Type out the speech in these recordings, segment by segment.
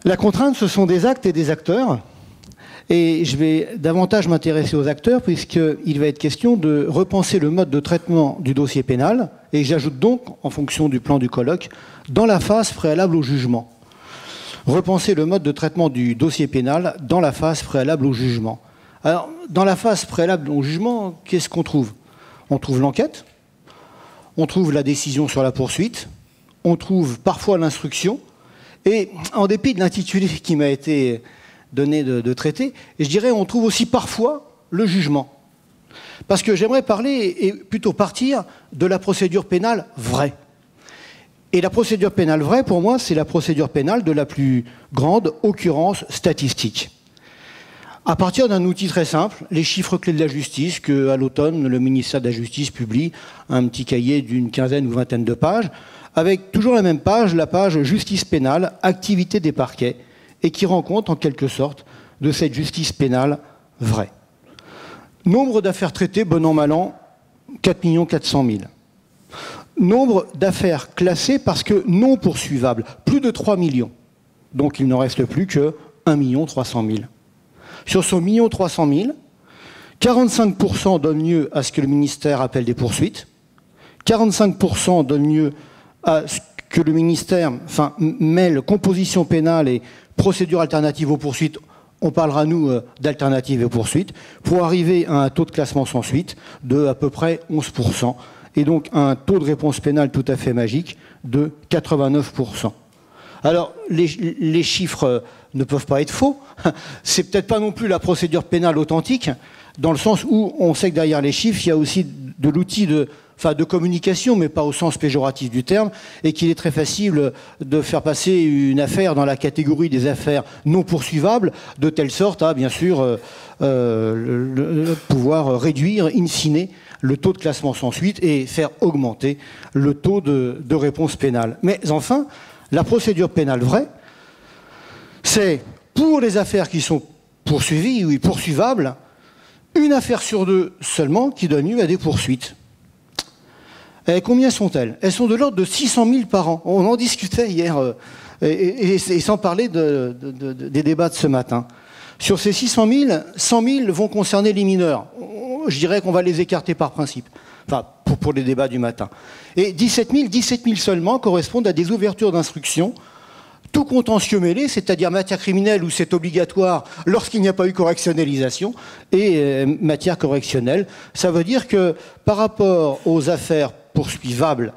La contrainte, ce sont des actes et des acteurs. Et je vais davantage m'intéresser aux acteurs puisqu'il va être question de repenser le mode de traitement du dossier pénal. Et j'ajoute donc, en fonction du plan du colloque, dans la phase préalable au jugement. Repenser le mode de traitement du dossier pénal dans la phase préalable au jugement. Alors, dans la phase préalable au jugement, qu'est-ce qu'on trouve? On trouve l'enquête, on trouve la décision sur la poursuite, on trouve parfois l'instruction, et en dépit de l'intitulé qui m'a été donné de traiter, je dirais on trouve aussi parfois le jugement. Parce que j'aimerais parler, et plutôt partir, de la procédure pénale vraie. Et la procédure pénale vraie, pour moi, c'est la procédure pénale de la plus grande occurrence statistique. À partir d'un outil très simple, les chiffres clés de la justice, qu'à l'automne, le ministère de la Justice publie un petit cahier d'une quinzaine ou vingtaine de pages, avec toujours la même page, la page justice pénale, activité des parquets, et qui rend compte, en quelque sorte, de cette justice pénale vraie. Nombre d'affaires traitées, bon an, mal an, 4 400 000. Nombre d'affaires classées parce que non poursuivables, plus de 3 millions. Donc il n'en reste plus que 1 300 000. Sur ce 1 300 000, 45% donnent lieu à ce que le ministère appelle des poursuites, 45% donnent lieu à ce que le ministère mêle composition pénale et procédure alternative aux poursuites. On parlera, nous, d'alternative aux poursuites, pour arriver à un taux de classement sans suite de à peu près 11%, et donc un taux de réponse pénale tout à fait magique de 89%. Alors, les chiffres ne peuvent pas être faux. C'est peut-être pas non plus la procédure pénale authentique, dans le sens où on sait que derrière les chiffres, il y a aussi de l'outil de communication, mais pas au sens péjoratif du terme, et qu'il est très facile de faire passer une affaire dans la catégorie des affaires non poursuivables, de telle sorte à, bien sûr, pouvoir réduire, in fine, le taux de classement sans suite et faire augmenter le taux de réponse pénale. Mais enfin, la procédure pénale vraie, c'est pour les affaires qui sont poursuivies ou poursuivables, une affaire sur deux seulement qui donne lieu à des poursuites. Et combien sont-elles? Elles sont de l'ordre de 600 000 par an. On en discutait hier, et sans parler des débats de ce matin. Sur ces 600 000, 100 000 vont concerner les mineurs. Je dirais qu'on va les écarter par principe, pour les débats du matin. Et 17 000 seulement correspondent à des ouvertures d'instruction, tout contentieux mêlé, c'est-à-dire matière criminelle où c'est obligatoire lorsqu'il n'y a pas eu correctionnalisation, et matière correctionnelle. Ça veut dire que par rapport aux affaires poursuivables,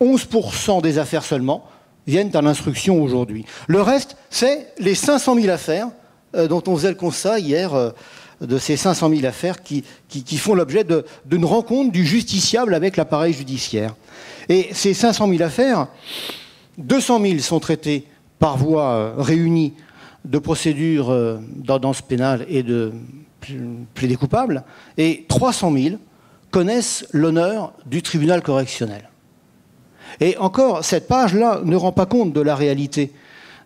11% des affaires seulement viennent à l'instruction aujourd'hui. Le reste, c'est les 500 000 affaires dont on faisait le constat hier, de ces 500 000 affaires qui font l'objet d'une rencontre du justiciable avec l'appareil judiciaire. Et ces 500 000 affaires, 200 000 sont traitées par voie réunie de procédures d'ordonnance pénale et de plaidé coupable, et 300 000 connaissent l'honneur du tribunal correctionnel. Et encore, cette page-là ne rend pas compte de la réalité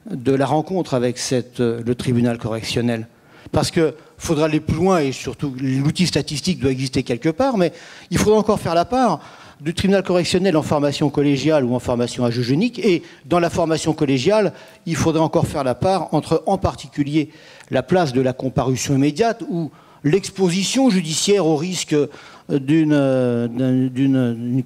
de la rencontre avec le tribunal correctionnel. Parce qu'il faudra aller plus loin, et surtout l'outil statistique doit exister quelque part, mais il faudra encore faire la part du tribunal correctionnel en formation collégiale ou en formation à juge unique, et dans la formation collégiale, il faudra encore faire la part entre, en particulier, la place de la comparution immédiate, où l'exposition judiciaire au risque d'une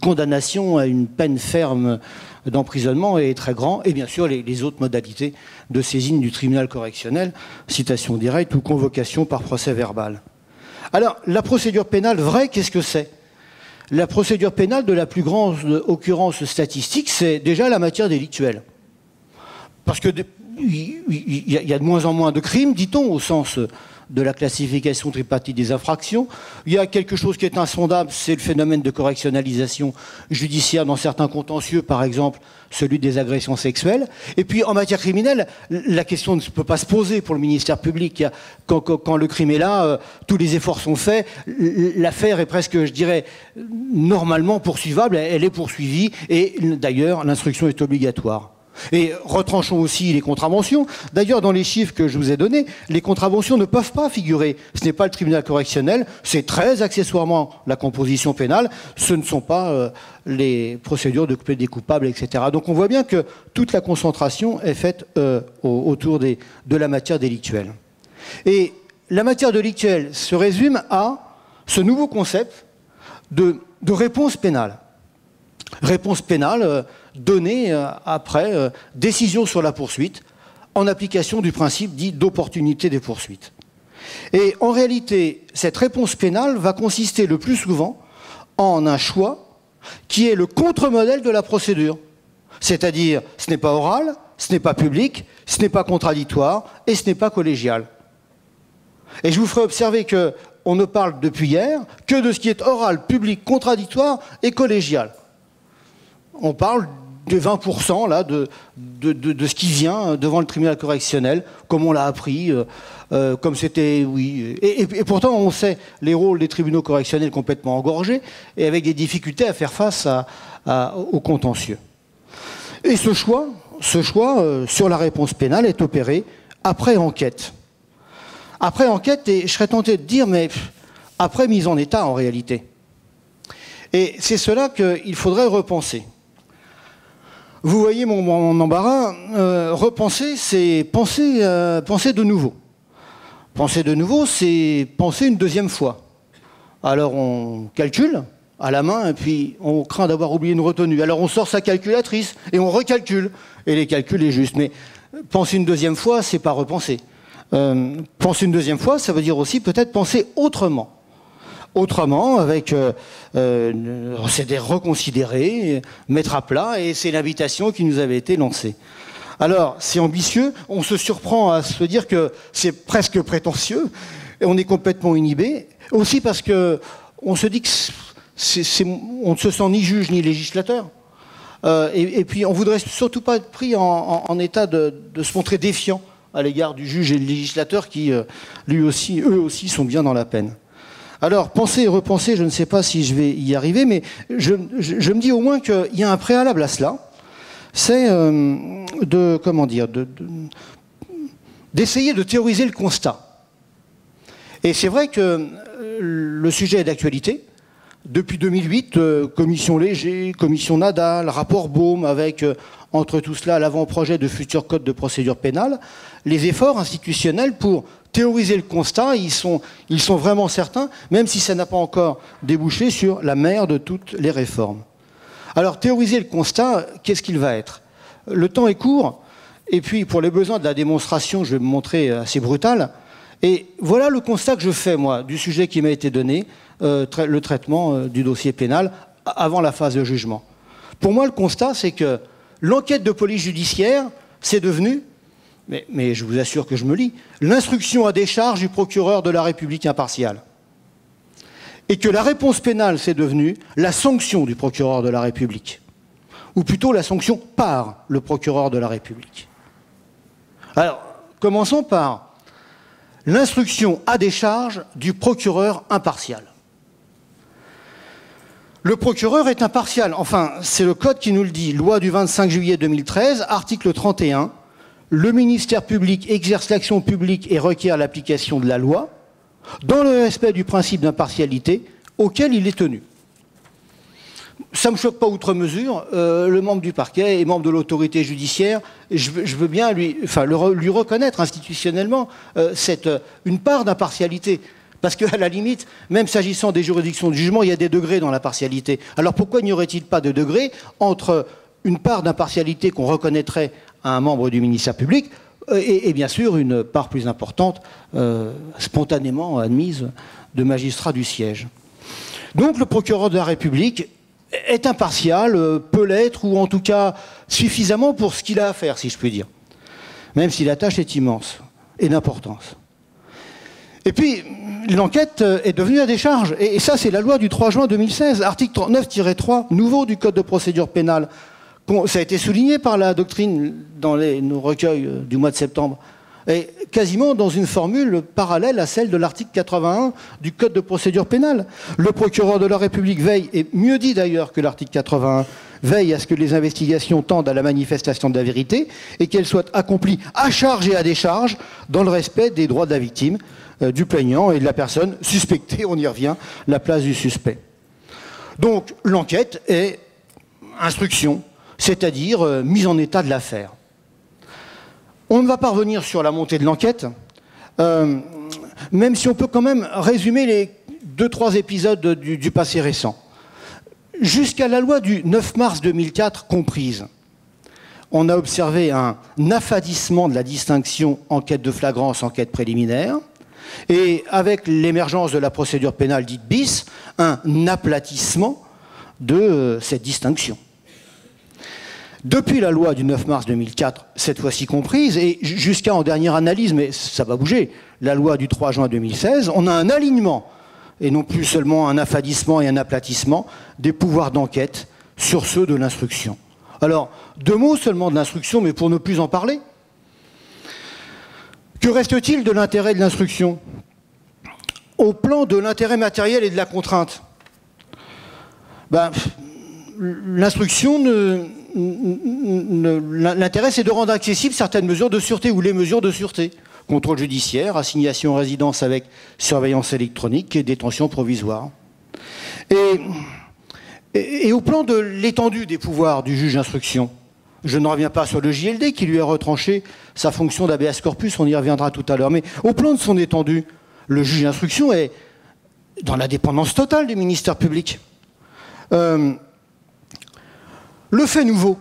condamnation à une peine ferme d'emprisonnement est très grand, et bien sûr les autres modalités de saisine du tribunal correctionnel, citation directe ou convocation par procès verbal. Alors, la procédure pénale vraie, qu'est-ce que c'est? La procédure pénale de la plus grande occurrence statistique, c'est déjà la matière délictuelle. Parce qu'il y a de moins en moins de crimes, dit-on, au sens de la classification tripartite des infractions. Il y a quelque chose qui est insondable, c'est le phénomène de correctionnalisation judiciaire dans certains contentieux, par exemple celui des agressions sexuelles. Et puis en matière criminelle, la question ne peut pas se poser pour le ministère public. Quand le crime est là, tous les efforts sont faits. L'affaire est presque, je dirais, normalement poursuivable. Elle est poursuivie et d'ailleurs l'instruction est obligatoire. Et retranchons aussi les contraventions. D'ailleurs, dans les chiffres que je vous ai donnés, les contraventions ne peuvent pas figurer. Ce n'est pas le tribunal correctionnel, c'est très accessoirement la composition pénale, ce ne sont pas les procédures de plaider coupables, etc. Donc on voit bien que toute la concentration est faite autour de la matière délictuelle. Et la matière délictuelle se résume à ce nouveau concept de réponse pénale. Réponse pénale donnée après décision sur la poursuite en application du principe dit d'opportunité des poursuites. Et en réalité, cette réponse pénale va consister le plus souvent en un choix qui est le contre-modèle de la procédure. C'est-à-dire, ce n'est pas oral, ce n'est pas public, ce n'est pas contradictoire et ce n'est pas collégial. Et je vous ferai observer qu'on ne parle depuis hier que de ce qui est oral, public, contradictoire et collégial. On parle de 20% là, de ce qui vient devant le tribunal correctionnel, comme on l'a appris, comme c'était, oui. Et pourtant, on sait les rôles des tribunaux correctionnels complètement engorgés et avec des difficultés à faire face au contentieux. Et ce choix sur la réponse pénale est opéré après enquête. Après enquête, et je serais tenté de dire, mais après mise en état en réalité. Et c'est cela qu'il faudrait repenser. Vous voyez mon embarras, repenser, c'est penser de nouveau. Penser de nouveau, c'est penser une deuxième fois. Alors on calcule à la main et puis on craint d'avoir oublié une retenue. Alors on sort sa calculatrice et on recalcule. Et les calculs est juste. Mais penser une deuxième fois, c'est pas repenser. Penser une deuxième fois, ça veut dire aussi peut-être penser autrement. Autrement, avec c'est reconsidérer, mettre à plat, et c'est l'invitation qui nous avait été lancée. Alors, c'est ambitieux, on se surprend à se dire que c'est presque prétentieux, et on est complètement inhibé, aussi parce que on se dit que on ne se sent ni juge ni législateur, et puis on voudrait surtout pas être pris en état de se montrer défiant à l'égard du juge et du législateur qui, eux aussi, sont bien dans la peine. Alors, penser et repenser, je ne sais pas si je vais y arriver, mais je me dis au moins qu'il y a un préalable à cela. C'est d'essayer de théoriser le constat. Et c'est vrai que le sujet est d'actualité. Depuis 2008, commission Léger, commission Nadal, rapport Beaume, avec entre tout cela l'avant-projet de futur code de procédure pénale, les efforts institutionnels pour théoriser le constat, ils sont vraiment certains, même si ça n'a pas encore débouché sur la mère de toutes les réformes. Alors, théoriser le constat, qu'est-ce qu'il va être? Le temps est court, et puis pour les besoins de la démonstration, je vais me montrer assez brutal. Et voilà le constat que je fais, moi, du sujet qui m'a été donné, le traitement du dossier pénal avant la phase de jugement. Pour moi, le constat, c'est que l'enquête de police judiciaire, c'est devenu, mais je vous assure que je me lis, l'instruction à décharge du procureur de la République impartial. Et que la réponse pénale, c'est devenu la sanction du procureur de la République. Ou plutôt la sanction par le procureur de la République. Alors, commençons par l'instruction à décharge du procureur impartial. Le procureur est impartial. Enfin, c'est le code qui nous le dit. Loi du 25 juillet 2013, article 31. Le ministère public exerce l'action publique et requiert l'application de la loi dans le respect du principe d'impartialité auquel il est tenu. Ça ne me choque pas outre mesure. Le membre du parquet et membre de l'autorité judiciaire, je veux bien lui reconnaître institutionnellement une part d'impartialité. Parce qu'à la limite, même s'agissant des juridictions de jugement, il y a des degrés dans l'impartialité. Alors pourquoi n'y aurait-il pas de degré entre une part d'impartialité qu'on reconnaîtrait à un membre du ministère public et bien sûr une part plus importante, spontanément admise, de magistrats du siège. Donc le procureur de la République est impartial, peut l'être, ou en tout cas suffisamment pour ce qu'il a à faire, si je puis dire. Même si la tâche est immense et d'importance. Et puis, l'enquête est devenue à décharge. Et ça, c'est la loi du 3 juin 2016, article 39-3, nouveau du Code de procédure pénale. Ça a été souligné par la doctrine dans nos recueils du mois de septembre. est quasiment dans une formule parallèle à celle de l'article 81 du Code de procédure pénale. Le procureur de la République veille, et mieux dit d'ailleurs que l'article 81, veille à ce que les investigations tendent à la manifestation de la vérité et qu'elles soient accomplies à charge et à décharge dans le respect des droits de la victime, du plaignant et de la personne suspectée, on y revient, la place du suspect. Donc l'enquête est instruction, c'est-à-dire mise en état de l'affaire. On ne va pas revenir sur la montée de l'enquête, même si on peut quand même résumer les 2-3 épisodes du passé récent. Jusqu'à la loi du 9 mars 2004 comprise, on a observé un affadissement de la distinction enquête de flagrance, enquête préliminaire, et avec l'émergence de la procédure pénale dite bis, un aplatissement de cette distinction. Depuis la loi du 9 mars 2004, cette fois-ci comprise, et jusqu'à en dernière analyse, mais ça va bouger, la loi du 3 juin 2016, on a un alignement, et non plus seulement un affadissement et un aplatissement des pouvoirs d'enquête sur ceux de l'instruction. Alors, 2 mots seulement de l'instruction, mais pour ne plus en parler. Que reste-t-il de l'intérêt de l'instruction? Au plan de l'intérêt matériel et de la contrainte, l'instruction, l'intérêt, c'est de rendre accessibles certaines mesures de sûreté ou les mesures de sûreté. Contrôle judiciaire, assignation en résidence avec surveillance électronique et détention provisoire. Et au plan de l'étendue des pouvoirs du juge d'instruction, je ne reviens pas sur le JLD qui lui a retranché sa fonction d'habeas corpus, on y reviendra tout à l'heure, mais au plan de son étendue, le juge d'instruction est dans la dépendance totale du ministère public. Le fait nouveau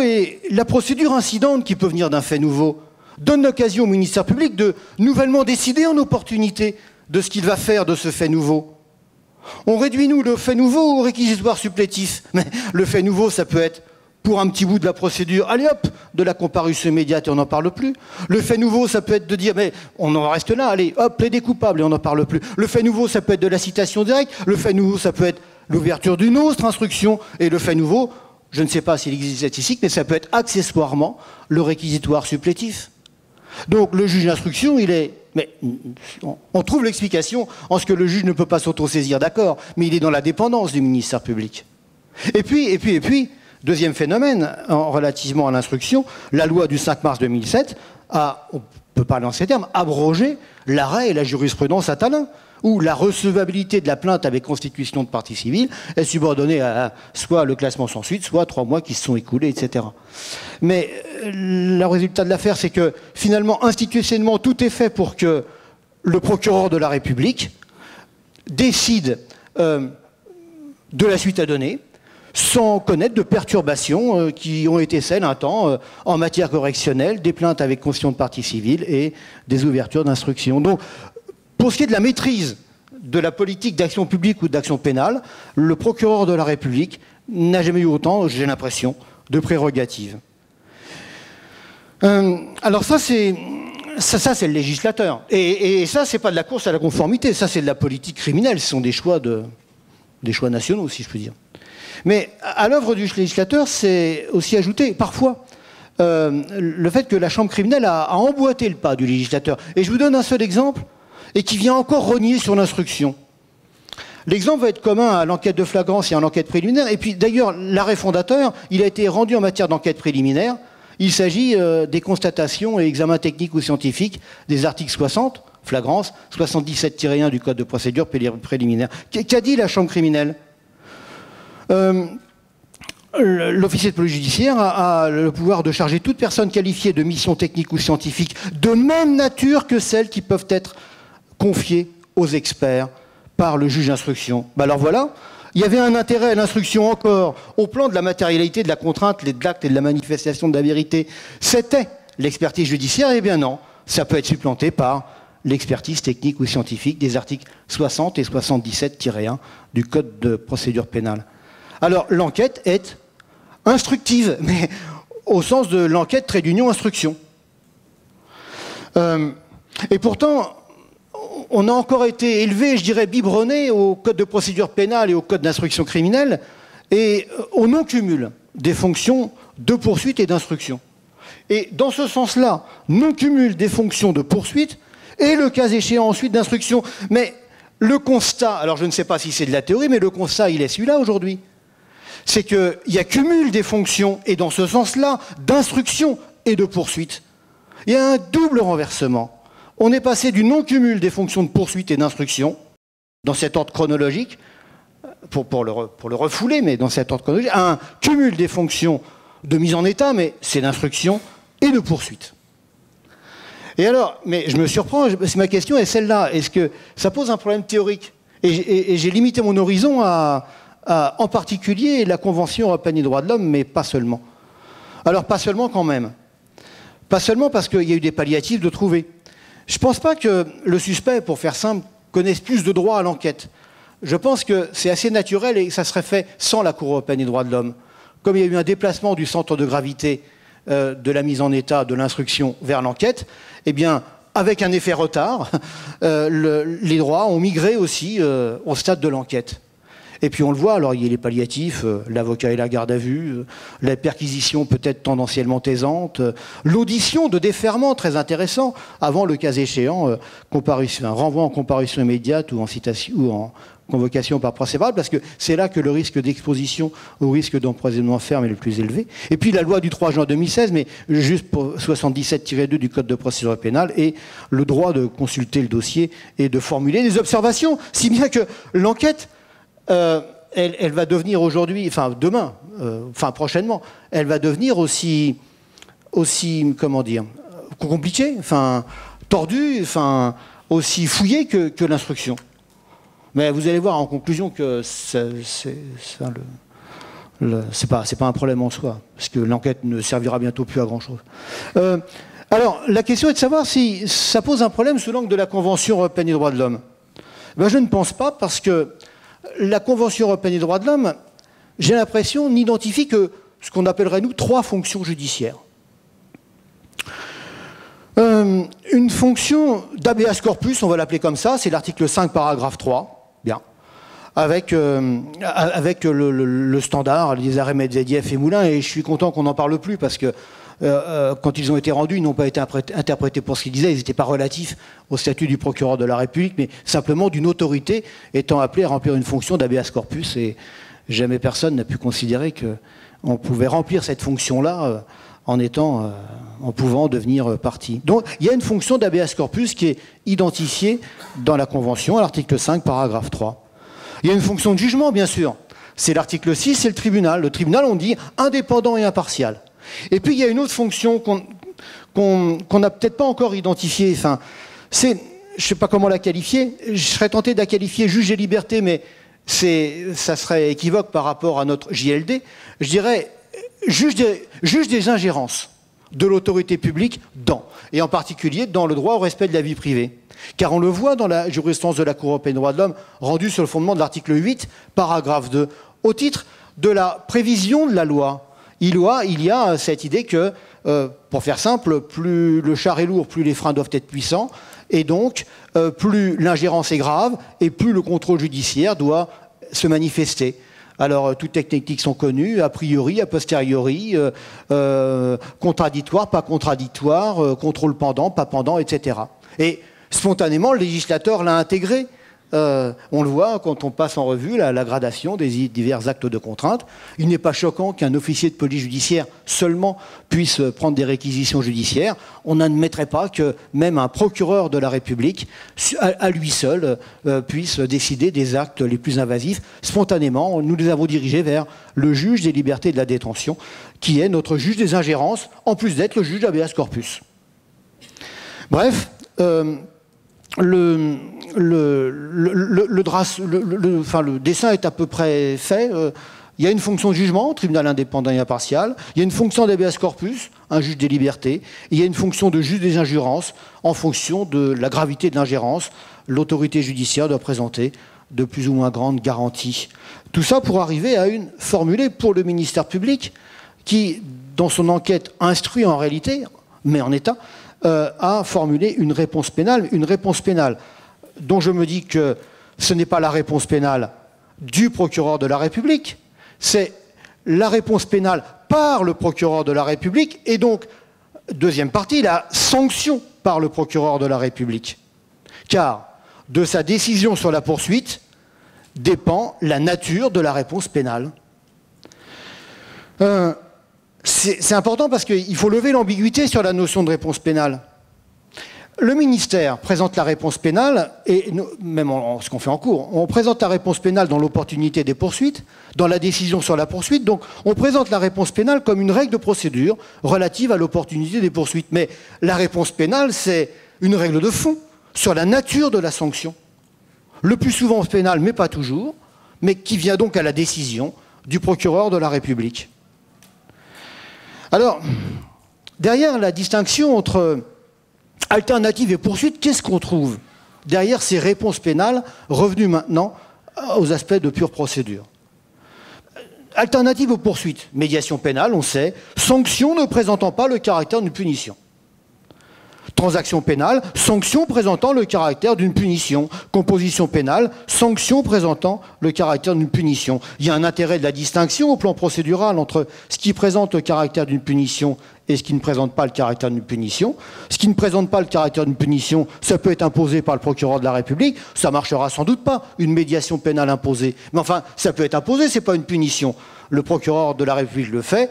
et la procédure incidente qui peut venir d'un fait nouveau donne l'occasion au ministère public de nouvellement décider en opportunité de ce qu'il va faire de ce fait nouveau. On réduit, nous, le fait nouveau au réquisitoire supplétif. Mais le fait nouveau, ça peut être, pour un petit bout de la procédure, allez hop, de la comparution immédiate et on n'en parle plus. Le fait nouveau, ça peut être de dire, mais on en reste là, allez hop, plaider coupable et on n'en parle plus. Le fait nouveau, ça peut être de la citation directe. Le fait nouveau, ça peut être l'ouverture d'une autre instruction. Et le fait nouveau, je ne sais pas s'il existe statistique, mais ça peut être accessoirement le réquisitoire supplétif. Donc le juge d'instruction, il est... Mais on trouve l'explication en ce que le juge ne peut pas s'autosaisir, d'accord, mais il est dans la dépendance du ministère public. Et puis, deuxième phénomène, relativement à l'instruction, la loi du 5 mars 2007 a, on peut parler en ces termes, abrogé l'arrêt et la jurisprudence Attalin, où la recevabilité de la plainte avec constitution de partie civile est subordonnée à soit le classement sans suite, soit 3 mois qui se sont écoulés, etc. Mais le résultat de l'affaire, c'est que finalement, institutionnellement, tout est fait pour que le procureur de la République décide de la suite à donner, sans connaître de perturbations qui ont été celles un temps en matière correctionnelle, des plaintes avec constitution de partie civile et des ouvertures d'instruction. Donc, pour ce qui est de la maîtrise de la politique d'action publique ou d'action pénale, le procureur de la République n'a jamais eu autant, j'ai l'impression, de prérogatives. Alors ça, c'est le législateur. Et ça, c'est pas de la course à la conformité, ça, c'est de la politique criminelle. Ce sont des choix nationaux, si je puis dire. Mais à l'œuvre du législateur, c'est aussi ajouté, parfois, le fait que la chambre criminelle a emboîté le pas du législateur. Et je vous donne un seul exemple, et qui vient encore rogner sur l'instruction. L'exemple va être commun à l'enquête de flagrance et à l'enquête préliminaire. Et puis d'ailleurs, l'arrêt fondateur, il a été rendu en matière d'enquête préliminaire. Il s'agit des constatations et examens techniques ou scientifiques des articles 60, flagrance, 77-1 du Code de procédure préliminaire. Qu'a dit la chambre criminelle? L'officier de police judiciaire a le pouvoir de charger toute personne qualifiée de mission technique ou scientifique de même nature que celles qui peuvent être confiées aux experts par le juge d'instruction. Alors voilà, il y avait un intérêt à l'instruction encore au plan de la matérialité, de la contrainte, de l'acte et de la manifestation de la vérité. C'était l'expertise judiciaire, eh bien non, ça peut être supplanté par l'expertise technique ou scientifique des articles 60 et 77-1 du Code de procédure pénale. Alors l'enquête est instructive, mais au sens de l'enquête trait d'union instruction. Et pourtant, on a encore été élevé, je dirais biberonné, au Code de procédure pénale et au Code d'instruction criminelle, et au non-cumul des fonctions de poursuite et d'instruction. Et dans ce sens-là, non-cumul des fonctions de poursuite et le cas échéant ensuite d'instruction. Mais le constat, alors je ne sais pas si c'est de la théorie, mais le constat, il est celui-là aujourd'hui. C'est qu'il y a cumul des fonctions, et dans ce sens-là, d'instruction et de poursuite. Il y a un double renversement. On est passé du non-cumul des fonctions de poursuite et d'instruction, dans cet ordre chronologique, pour le refouler, mais dans cet ordre chronologique, à un cumul des fonctions de mise en état, mais c'est d'instruction et de poursuite. Et alors, mais je me surprends, ma question est celle-là, est-ce que ça pose un problème théorique? Et j'ai limité mon horizon à, en particulier, la Convention européenne des droits de l'homme, mais pas seulement. Alors, pas seulement quand même. Pas seulement parce qu'il y a eu des palliatifs de trouver. Je ne pense pas que le suspect, pour faire simple, connaisse plus de droits à l'enquête. Je pense que c'est assez naturel et que ça serait fait sans la Cour européenne des droits de l'homme. Comme il y a eu un déplacement du centre de gravité de la mise en état de l'instruction vers l'enquête, eh bien, avec un effet retard, les droits ont migré aussi au stade de l'enquête. Et puis on le voit, alors il y a les palliatifs, l'avocat et la garde à vue, la perquisition peut-être tendanciellement taisante, l'audition de déferment très intéressant, avant le cas échéant, renvoi en comparution immédiate ou en citation ou en convocation par procès verbal, parce que c'est là que le risque d'exposition au risque d'empoisonnement ferme est le plus élevé. Et puis la loi du 3 juin 2016, mais juste pour 77-2 du Code de procédure pénale, et le droit de consulter le dossier et de formuler des observations, si bien que l'enquête, elle va devenir aujourd'hui, enfin demain, enfin prochainement, elle va devenir aussi comment dire, compliquée, enfin tordue, enfin aussi fouillée que l'instruction. Mais vous allez voir en conclusion que c'est pas un problème en soi, parce que l'enquête ne servira bientôt plus à grand-chose. Alors, la question est de savoir si ça pose un problème sous l'angle de la Convention européenne des droits de l'homme. Ben, je ne pense pas, parce que la Convention européenne des droits de l'homme, j'ai l'impression, n'identifie que ce qu'on appellerait, nous, 3 fonctions judiciaires. Une fonction d'habeas corpus, on va l'appeler comme ça, c'est l'article 5, paragraphe 3. Bien. Avec le standard, les arrêts Medvedev et Moulin, et je suis content qu'on n'en parle plus parce que quand ils ont été rendus, ils n'ont pas été interprétés pour ce qu'ils disaient, ils n'étaient pas relatifs au statut du procureur de la République, mais simplement d'une autorité étant appelée à remplir une fonction d'habeas corpus, et jamais personne n'a pu considérer qu'on pouvait remplir cette fonction-là en pouvant devenir partie. Donc il y a une fonction d'habeas corpus qui est identifiée dans la Convention, à l'article 5, paragraphe 3. Il y a une fonction de jugement, bien sûr. C'est l'article 6, c'est le tribunal. Le tribunal, on dit indépendant et impartial. Et puis il y a une autre fonction qu'on n'a peut-être pas encore identifiée. Enfin, je ne sais pas comment la qualifier. Je serais tenté de la qualifier juge des libertés, mais ça serait équivoque par rapport à notre JLD. Je dirais juge des ingérences de l'autorité publique et en particulier dans le droit au respect de la vie privée. Car on le voit dans la jurisprudence de la Cour européenne des droits de l'homme, rendue sur le fondement de l'article 8, paragraphe 2, au titre de la prévision de la loi. Il y a cette idée que, pour faire simple, plus le char est lourd, plus les freins doivent être puissants, et donc plus l'ingérence est grave, et plus le contrôle judiciaire doit se manifester. Alors, toutes les techniques sont connues, a priori, a posteriori, contradictoire, pas contradictoire, contrôle pendant, pas pendant, etc. Et spontanément, le législateur l'a intégré. On le voit quand on passe en revue la gradation des divers actes de contrainte. Il n'est pas choquant qu'un officier de police judiciaire seulement puisse prendre des réquisitions judiciaires. On n'admettrait pas que même un procureur de la République, à lui seul, puisse décider des actes les plus invasifs. Spontanément, nous les avons dirigés vers le juge des libertés et de la détention, qui est notre juge des ingérences, en plus d'être le juge d'habeas corpus. Bref, le dessin est à peu près fait. Il y a une fonction de jugement, tribunal indépendant et impartial. Il y a une fonction d'habeas corpus, un juge des libertés. Et il y a une fonction de juge des ingérences en fonction de la gravité de l'ingérence. L'autorité judiciaire doit présenter de plus ou moins grandes garanties. Tout ça pour arriver à une formulée pour le ministère public qui, dans son enquête, instruit en réalité, mais en état, à formuler une réponse pénale dont je me dis que ce n'est pas la réponse pénale du procureur de la République, c'est la réponse pénale par le procureur de la République, et donc Deuxième partie, la sanction par le procureur de la République. Car de sa décision sur la poursuite dépend la nature de la réponse pénale. C'est important parce qu'il faut lever l'ambiguïté sur la notion de réponse pénale. Le ministère présente la réponse pénale, et nous, même ce qu'on fait en cours, on présente la réponse pénale dans l'opportunité des poursuites, dans la décision sur la poursuite, donc on présente la réponse pénale comme une règle de procédure relative à l'opportunité des poursuites. Mais la réponse pénale, c'est une règle de fond sur la nature de la sanction. Le plus souvent pénale, mais pas toujours, mais qui vient donc à la décision du procureur de la République. Alors, derrière la distinction entre alternative et poursuite, qu'est-ce qu'on trouve derrière ces réponses pénales revenues maintenant aux aspects de pure procédure? Alternative aux poursuites, médiation pénale, on sait, sanction ne présentant pas le caractère d'une punition. Transaction pénale, sanction présentant le caractère d'une punition. Composition pénale, sanction présentant le caractère d'une punition. Il y a un intérêt de la distinction au plan procédural entre ce qui présente le caractère d'une punition et ce qui ne présente pas le caractère d'une punition. Ce qui ne présente pas le caractère d'une punition, ça peut être imposé par le procureur de la République, ça marchera sans doute pas, une médiation pénale imposée. Mais enfin, ça peut être imposé, c'est pas une punition. Le procureur de la République le fait.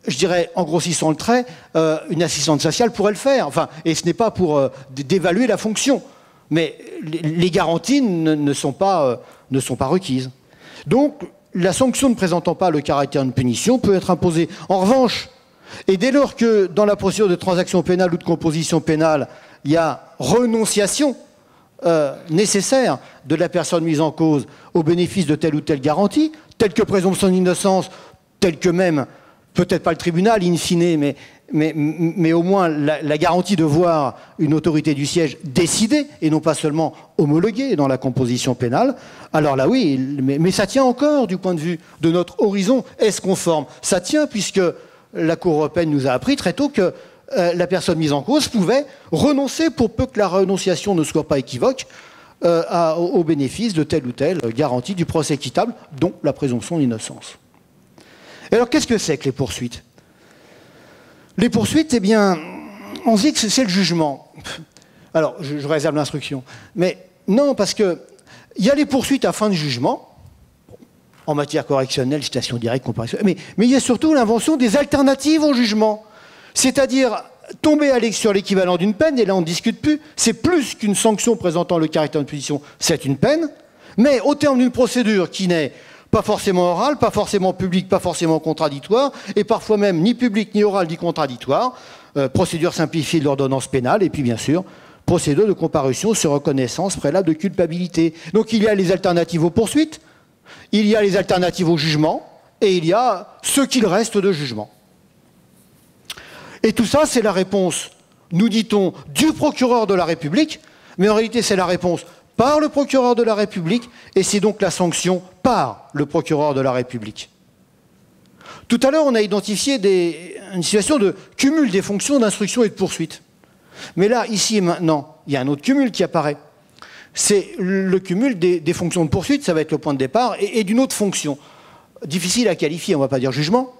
Je dirais, en grossissant le trait, une assistante sociale pourrait le faire. Enfin, et ce n'est pas pour dévaluer la fonction. Mais les garanties ne sont pas requises. Donc, la sanction ne présentant pas le caractère d'une punition peut être imposée. En revanche, et dès lors que dans la procédure de transaction pénale ou de composition pénale, il y a renonciation nécessaire de la personne mise en cause au bénéfice de telle ou telle garantie, telle que présomption d'innocence, telle que même peut-être pas le tribunal, in fine, mais au moins la garantie de voir une autorité du siège décider, et non pas seulement homologuer dans la composition pénale, alors là oui, mais ça tient encore du point de vue de notre horizon, est-ce conforme? Ça tient puisque la Cour européenne nous a appris très tôt que la personne mise en cause pouvait renoncer, pour peu que la renonciation ne soit pas équivoque, au bénéfice de telle ou telle garantie du procès équitable, dont la présomption d'innocence. Alors, qu'est-ce que c'est que les poursuites? Les poursuites, eh bien, on se dit que c'est le jugement. Alors, je réserve l'instruction. Mais non, parce qu'il y a les poursuites à fin de jugement, en matière correctionnelle, citation directe, comparaison. Mais il y a surtout l'invention des alternatives au jugement. C'est-à-dire tomber sur l'équivalent d'une peine, et là on ne discute plus, c'est plus qu'une sanction présentant le caractère de punition, c'est une peine, mais au terme d'une procédure qui n'est pas forcément orale, pas forcément publique, pas forcément contradictoire, et parfois même ni publique, ni orale, ni contradictoire, procédure simplifiée de l'ordonnance pénale, et puis bien sûr, procédure de comparution sur reconnaissance préalable de culpabilité. Donc il y a les alternatives aux poursuites, il y a les alternatives au jugement, et il y a ce qu'il reste de jugement. Et tout ça, c'est la réponse, nous dit-on, du procureur de la République, mais en réalité, c'est la réponse par le procureur de la République, et c'est donc la sanction par le procureur de la République. Tout à l'heure, on a identifié une situation de cumul des fonctions d'instruction et de poursuite. Mais là, ici et maintenant, il y a un autre cumul qui apparaît. C'est le cumul des fonctions de poursuite, ça va être le point de départ, et d'une autre fonction. Difficile à qualifier, on ne va pas dire jugement,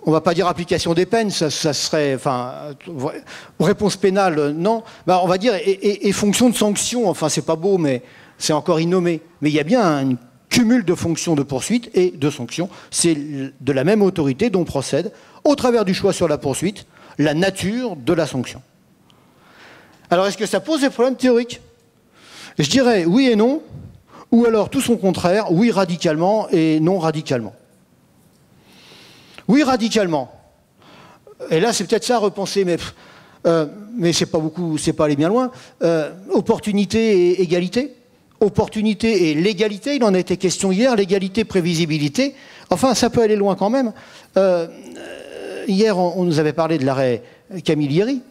on ne va pas dire application des peines, ça serait, enfin, réponse pénale, non. Ben, on va dire et fonction de sanction, enfin c'est pas beau, mais c'est encore innommé. Mais il y a bien un cumul de fonctions de poursuite et de sanction. C'est de la même autorité dont procède, au travers du choix sur la poursuite, la nature de la sanction. Alors est-ce que ça pose des problèmes théoriques? Je dirais oui et non, ou alors tout son contraire, oui radicalement et non radicalement. Oui, radicalement. Et là, c'est peut-être ça à repenser, mais c'est pas beaucoup, c'est pas aller bien loin. Opportunité et égalité. Opportunité et légalité, il en a été question hier. Légalité, prévisibilité. Enfin, ça peut aller loin quand même. Hier, on nous avait parlé de l'arrêt Camilleri.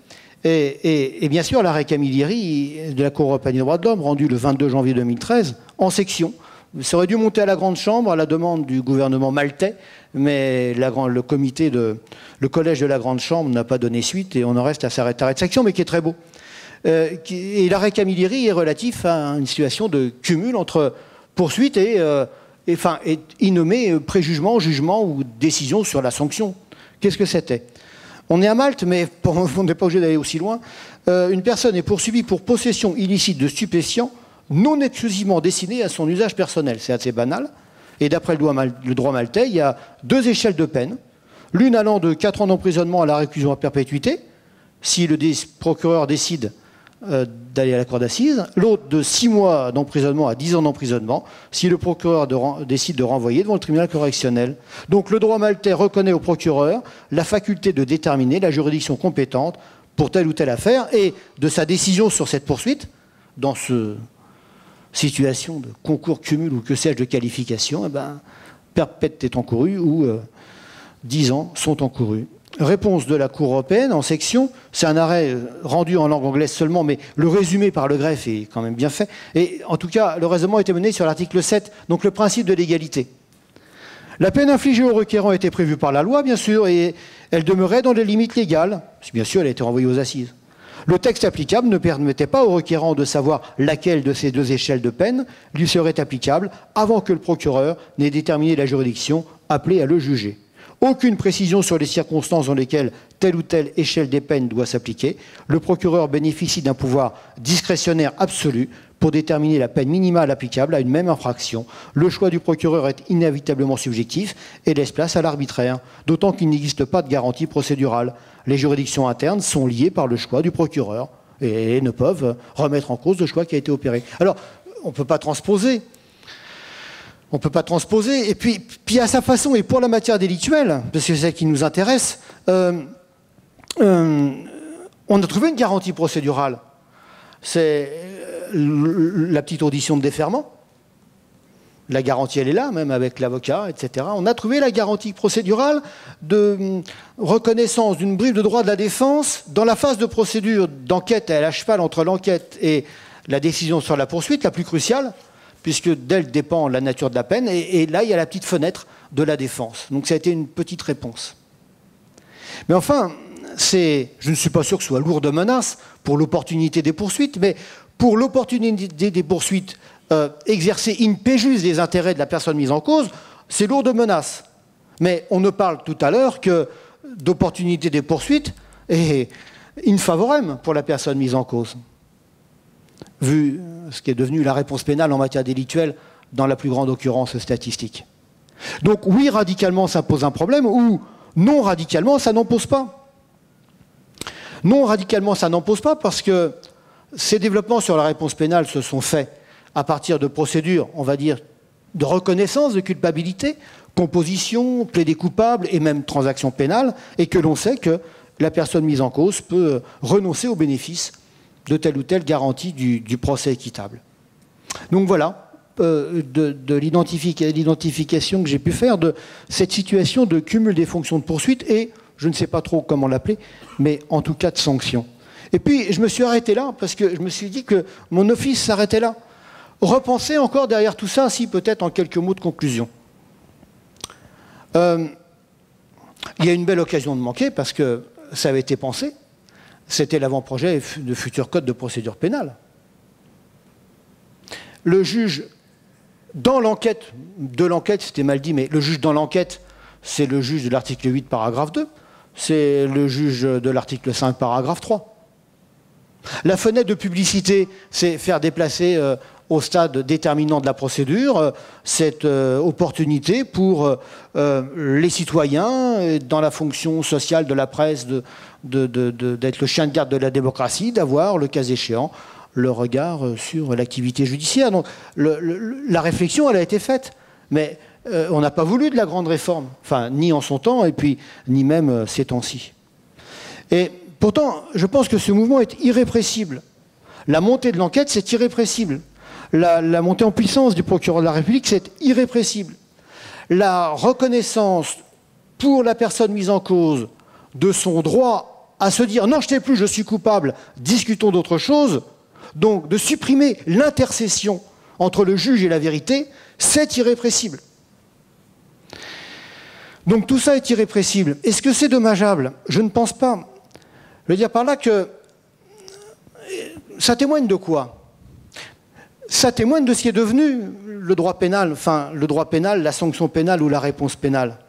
Et bien sûr, l'arrêt Camilleri de la Cour européenne des droits de l'homme, rendu le 22 janvier 2013, en section. Ça aurait dû monter à la Grande Chambre à la demande du gouvernement maltais, mais le collège de la Grande Chambre n'a pas donné suite et on en reste à cet arrêt de section, mais qui est très beau. Et l'arrêt Camilleri est relatif à une situation de cumul entre poursuite et innommé préjugement, jugement ou décision sur la sanction. Qu'est-ce que c'était? On est à Malte, mais on n'est pas obligé d'aller aussi loin. Une personne est poursuivie pour possession illicite de stupéfiants non exclusivement destinés à son usage personnel. C'est assez banal. Et d'après le droit maltais, il y a 2 échelles de peine. L'une allant de 4 ans d'emprisonnement à la réclusion à perpétuité, si le procureur décide d'aller à la cour d'assises. L'autre de 6 mois d'emprisonnement à 10 ans d'emprisonnement, si le procureur décide de renvoyer devant le tribunal correctionnel. Donc le droit maltais reconnaît au procureur la faculté de déterminer la juridiction compétente pour telle ou telle affaire, et de sa décision sur cette poursuite, dans ce situation de concours, cumul ou que sais-je de qualification, eh ben, perpète est encouru ou 10 ans sont encourus. Réponse de la Cour européenne en section, c'est un arrêt rendu en langue anglaise seulement, mais le résumé par le greffe est quand même bien fait. Et en tout cas, le raisonnement était mené sur l'article 7, donc le principe de l'égalité. La peine infligée au requérant était prévue par la loi, bien sûr, et elle demeurait dans les limites légales, si bien sûr elle a été renvoyée aux assises. Le texte applicable ne permettait pas au requérant de savoir laquelle de ces 2 échelles de peine lui serait applicable avant que le procureur n'ait déterminé la juridiction appelée à le juger. Aucune précision sur les circonstances dans lesquelles telle ou telle échelle des peines doit s'appliquer. Le procureur bénéficie d'un pouvoir discrétionnaire absolu pour déterminer la peine minimale applicable à une même infraction. Le choix du procureur est inévitablement subjectif et laisse place à l'arbitraire, d'autant qu'il n'existe pas de garantie procédurale. Les juridictions internes sont liées par le choix du procureur et ne peuvent remettre en cause le choix qui a été opéré. Alors, on ne peut pas transposer. On ne peut pas transposer. Et puis à sa façon, et pour la matière délictuelle, parce que c'est ça qui nous intéresse, on a trouvé une garantie procédurale. C'est la petite audition de déferment. La garantie, elle est là, même avec l'avocat, etc. On a trouvé la garantie procédurale de reconnaissance d'une bribe de droit de la défense dans la phase de procédure d'enquête à cheval entre l'enquête et la décision sur la poursuite, la plus cruciale, puisque d'elle dépend la nature de la peine, et là, il y a la petite fenêtre de la défense. Donc ça a été une petite réponse. Mais enfin, je ne suis pas sûr que ce soit lourd de menaces pour l'opportunité des poursuites, mais pour l'opportunité des poursuites, exercer in pejus les intérêts de la personne mise en cause, c'est lourd de menaces. Mais on ne parle tout à l'heure que d'opportunité des poursuites et in favorem pour la personne mise en cause, vu ce qui est devenu la réponse pénale en matière délictuelle dans la plus grande occurrence statistique. Donc oui, radicalement, ça pose un problème, ou non, radicalement, ça n'en pose pas. Non, radicalement, ça n'en pose pas parce que ces développements sur la réponse pénale se sont faits à partir de procédures, on va dire, de reconnaissance de culpabilité, composition, plaidé coupable et même transaction pénale, et que l'on sait que la personne mise en cause peut renoncer au bénéfice de telle ou telle garantie du procès équitable. Donc voilà, de l'identification que j'ai pu faire de cette situation de cumul des fonctions de poursuite et, je ne sais pas trop comment l'appeler, mais en tout cas de sanction. Et puis je me suis arrêté là, parce que je me suis dit que mon office s'arrêtait là. Repenser encore derrière tout ça, si peut-être en quelques mots de conclusion. Il y a une belle occasion de manquer, parce que ça avait été pensé. C'était l'avant-projet de futur code de procédure pénale. Le juge, dans l'enquête, de l'enquête, c'était mal dit, mais le juge dans l'enquête, c'est le juge de l'article 8, paragraphe 2. C'est le juge de l'article 5, paragraphe 3. La fenêtre de publicité, c'est faire déplacer au stade déterminant de la procédure cette opportunité pour les citoyens, dans la fonction sociale de la presse, d'être le chien de garde de la démocratie, d'avoir, le cas échéant, le regard sur l'activité judiciaire. Donc la réflexion, elle a été faite, mais on n'a pas voulu de la grande réforme, enfin, ni en son temps, et puis ni même ces temps-ci. Et pourtant, je pense que ce mouvement est irrépressible. La montée de l'enquête, c'est irrépressible. La montée en puissance du procureur de la République, c'est irrépressible. La reconnaissance pour la personne mise en cause de son droit à se dire « non, je ne sais plus, je suis coupable, discutons d'autre chose », donc de supprimer l'intercession entre le juge et la vérité, c'est irrépressible. Donc tout ça est irrépressible. Est-ce que c'est dommageable? Je ne pense pas. Je veux dire par là que ça témoigne de quoi? Ça témoigne de ce qui est devenu le droit pénal, enfin le droit pénal, la sanction pénale ou la réponse pénale.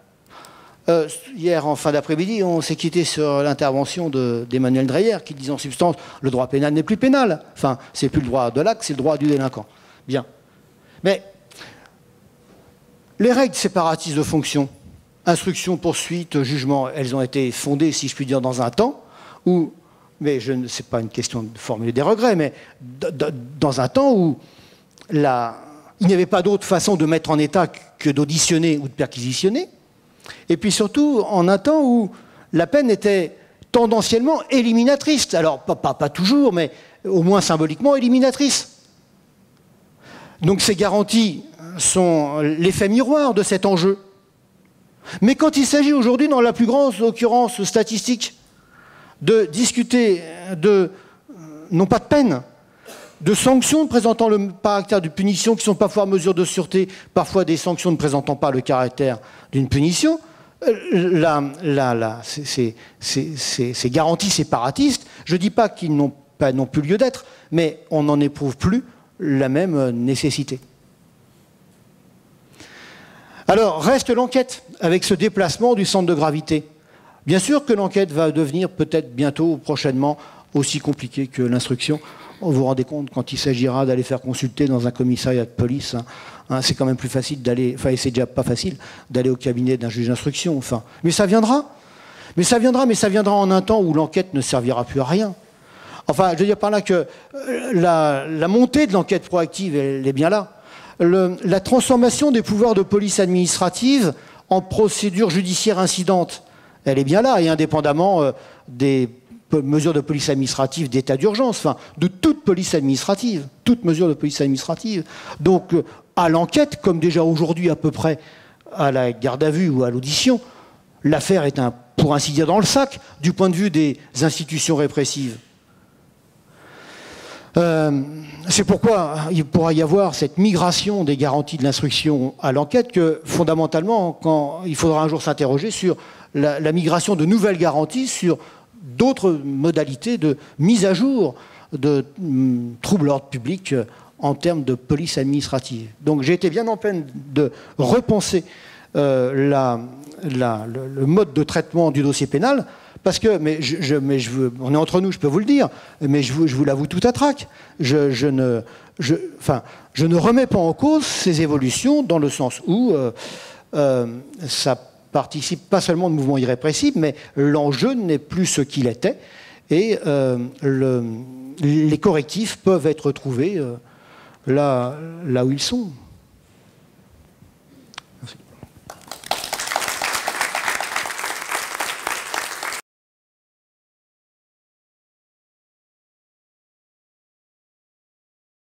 Hier, en fin d'après-midi, on s'est quitté sur l'intervention d'Emmanuel Dreyer, qui disait en substance le droit pénal n'est plus pénal. Enfin, c'est plus le droit de l'acte, c'est le droit du délinquant. Bien. Mais les règles séparatistes de fonction, instruction, poursuite, jugement, elles ont été fondées, si je puis dire, dans un temps où, mais ce n'est pas une question de formuler des regrets, mais dans un temps où il n'y avait pas d'autre façon de mettre en état que d'auditionner ou de perquisitionner. Et puis surtout, en un temps où la peine était tendanciellement éliminatrice. Alors, pas toujours, mais au moins symboliquement éliminatrice. Donc ces garanties sont l'effet miroir de cet enjeu. Mais quand il s'agit aujourd'hui, dans la plus grande occurrence statistique, de discuter non pas de peine, de sanctions présentant le caractère de punition, qui sont parfois mesures de sûreté, parfois des sanctions ne présentant pas le caractère d'une punition, ces garanties séparatistes, je ne dis pas qu'ils n'ont pas non plus lieu d'être, mais on n'en éprouve plus la même nécessité. Alors, reste l'enquête, avec ce déplacement du centre de gravité. Bien sûr que l'enquête va devenir peut-être bientôt, prochainement, aussi compliquée que l'instruction. Vous vous rendez compte, quand il s'agira d'aller faire consulter dans un commissariat de police, c'est quand même plus facile d'aller, enfin, c'est déjà pas facile d'aller au cabinet d'un juge d'instruction, enfin. Mais ça viendra. Mais ça viendra en un temps où l'enquête ne servira plus à rien. Enfin, je veux dire par là que la montée de l'enquête proactive, elle est bien là. La transformation des pouvoirs de police administrative en procédure judiciaire incidente, elle est bien là, et indépendamment des mesures de police administrative d'état d'urgence, enfin, de toute police administrative, toute mesure de police administrative. Donc, à l'enquête, comme déjà aujourd'hui à peu près à la garde à vue ou à l'audition, l'affaire est, pour ainsi dire, dans le sac du point de vue des institutions répressives. C'est pourquoi il pourra y avoir cette migration des garanties de l'instruction à l'enquête que, fondamentalement, quand il faudra un jour s'interroger sur la migration de nouvelles garanties sur d'autres modalités de mise à jour de troubles à l'ordre public en termes de police administrative. Donc j'ai été bien en peine de repenser le mode de traitement du dossier pénal, parce que, on est entre nous, je peux vous le dire, mais je vous l'avoue tout à trac, je ne remets pas en cause ces évolutions dans le sens où ça participe pas seulement de mouvements irrépressibles, mais l'enjeu n'est plus ce qu'il était, et les correctifs peuvent être trouvés là où ils sont.